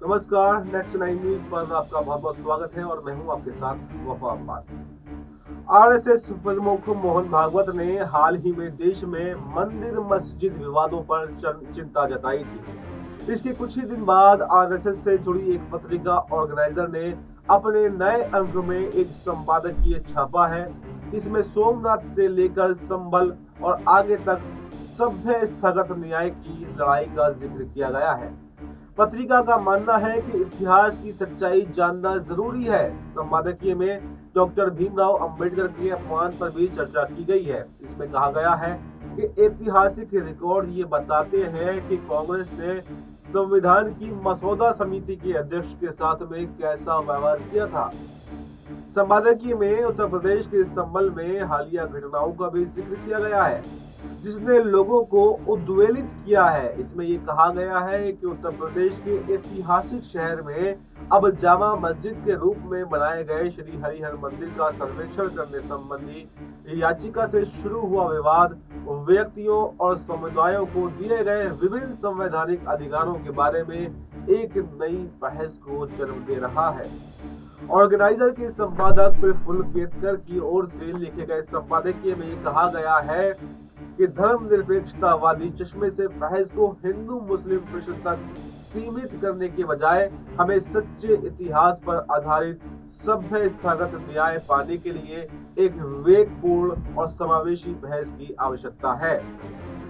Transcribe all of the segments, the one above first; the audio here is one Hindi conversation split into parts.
नमस्कार, नेक्स्ट 9 न्यूज पर आपका बहुत बहुत स्वागत है और मैं हूं आपके साथ वफा अब्बास। आरएसएस प्रमुख मोहन भागवत ने हाल ही में देश में मंदिर मस्जिद विवादों पर चिंता जताई थी। इसके कुछ ही दिन बाद आरएसएस से जुड़ी एक पत्रिका ऑर्गेनाइजर ने अपने नए अंक में एक संपादकीय छापा है। इसमें सोमनाथ से लेकर संभल और आगे तक सभ्य स्थगत न्याय की लड़ाई का जिक्र किया गया है। पत्रिका का मानना है कि इतिहास की सच्चाई जानना जरूरी है। संपादकीय में डॉक्टर भीमराव अंबेडकर के अपमान पर भी चर्चा की गई है। इसमें कहा गया है कि ऐतिहासिक रिकॉर्ड ये बताते हैं कि कांग्रेस ने संविधान की मसौदा समिति के अध्यक्ष के साथ में कैसा व्यवहार किया था। संपादकीय में उत्तर प्रदेश के संभल में हालिया घटनाओं का भी जिक्र किया गया है, जिसने लोगों को उद्वेलित किया है। इसमें ये कहा गया है कि उत्तर प्रदेश के ऐतिहासिक शहर में अब जामा मस्जिद के रूप में बनाए गए श्री हरिहर मंदिर का सर्वेक्षण करने संबंधी याचिका से शुरू हुआ विवाद व्यक्तियों और समुदायों को दिए गए विभिन्न संवैधानिक अधिकारों के बारे में एक नई बहस को जन्म दे रहा है। ऑर्गेनाइजर के संपादक प्रफुल्ल केतकर की ओर से लिखे गए संपादकीय में कहा गया है कि धर्मनिरपेक्षतावादी चश्मे से बहस को हिंदू मुस्लिम प्रश्न तक सीमित करने के बजाय हमें सच्चे इतिहास पर आधारित सभ्य स्थगत न्याय पाने के लिए एक विवेकपूर्ण और समावेशी बहस की आवश्यकता है,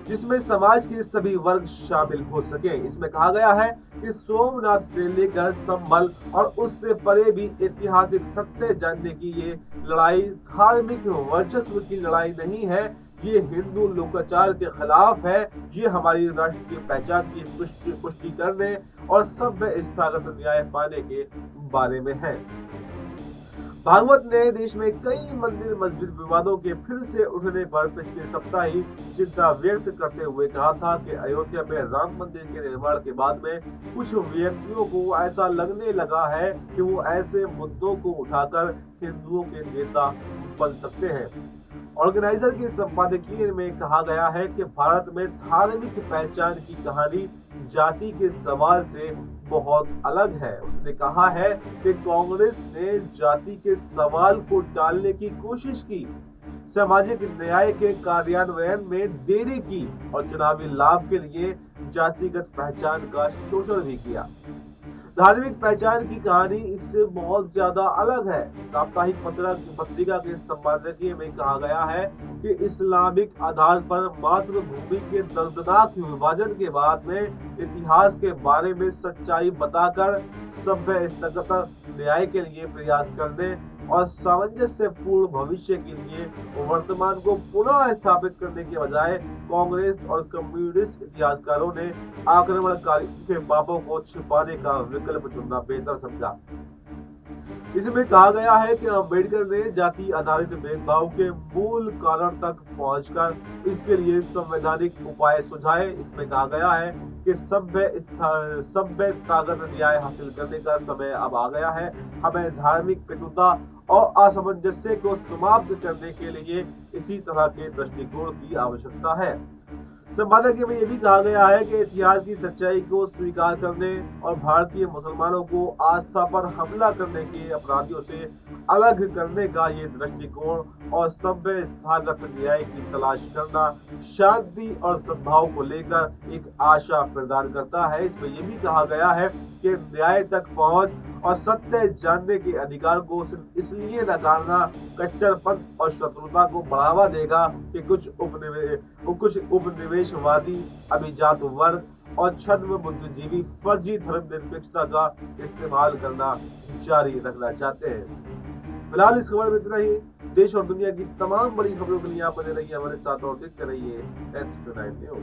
जिसमें समाज के सभी वर्ग शामिल हो सके। इसमें कहा गया है कि सोमनाथ से लेकर संभल और उससे परे भी ऐतिहासिक सत्य जानने की ये लड़ाई धार्मिक वर्चस्व की लड़ाई नहीं है, ये हिंदू लोकाचार के खिलाफ है। ये हमारी राष्ट्रीय पहचान की पुष्टि करने और सभ्य स्थगत न्याय पाने के बारे में है। भागवत ने देश में कई मंदिर मस्जिद विवादों के फिर से उठने पर पिछले सप्ताह ही चिंता व्यक्त करते हुए कहा था कि अयोध्या में राम मंदिर के निर्माण के बाद में कुछ व्यक्तियों को ऐसा लगने लगा है कि वो ऐसे मुद्दों को उठाकर हिंदुओं के नेता बन सकते हैं। ऑर्गेनाइजर के संपादकीय में कहा गया है कि भारत में धार्मिक पहचान की कहानी जाति के सवाल से बहुत अलग है। उसने कहा है कि कांग्रेस ने जाति के सवाल को टालने की कोशिश की, सामाजिक न्याय के कार्यान्वयन में देरी की और चुनावी लाभ के लिए जातिगत पहचान का शोषण भी किया। धार्मिक पहचान की कहानी इससे बहुत ज्यादा अलग है। साप्ताहिक पत्रिका के संपादकीय में कहा गया है कि इस्लामिक आधार पर मातृभूमि के दर्दनाक विभाजन के बाद में इतिहास के बारे में सच्चाई बताकर सभ्य स्थगत न्याय के लिए प्रयास करने और सामंजस्यपूर्ण भविष्य के लिए वर्तमान को पुनः स्थापित करने के बजाय कांग्रेस और कम्युनिस्ट इतिहासकारों ने आक्रमणकारी के पापों को छिपाने का विकल्प चुनना बेहतर समझा। इसमें कहा गया है कि अंबेडकर ने जाति आधारित भेदभाव के मूल कारण तक पहुंचकर इसके लिए संवैधानिक उपाय सुझाए। इसमें कहा गया है कि सभ्य ताकत न्याय हासिल करने का समय अब आ गया है। हमें धार्मिक कटुता और असमंजस्य को समाप्त करने के लिए इसी तरह के दृष्टिकोण की आवश्यकता है। संपादकीय में यह भी कहा गया है कि इतिहास की सच्चाई को स्वीकार करने और भारतीय मुसलमानों को आस्था पर हमला करने के अपराधियों से अलग करने का ये दृष्टिकोण और सभ्य स्थगत न्याय की तलाश करना शांति और सद्भाव को लेकर एक आशा प्रदान करता है। इसमें यह भी कहा गया है कि न्याय तक पहुंच और सत्य जानने के अधिकार को सिर्फ इसलिए नकारना कट्टरपंथ और शत्रुता को बढ़ावा देगा कि कुछ उपनिवेशवादी अभिजात वर्ग और छद्म बुद्धिजीवी फर्जी धर्मनिरपेक्षता का इस्तेमाल करना जारी रखना चाहते हैं। फिलहाल इस खबर में इतना ही। देश और दुनिया की तमाम बड़ी खबरों के लिए आप बने रहिए हमारे साथ और देखते रहिए नेक्स्ट 9 न्यूज।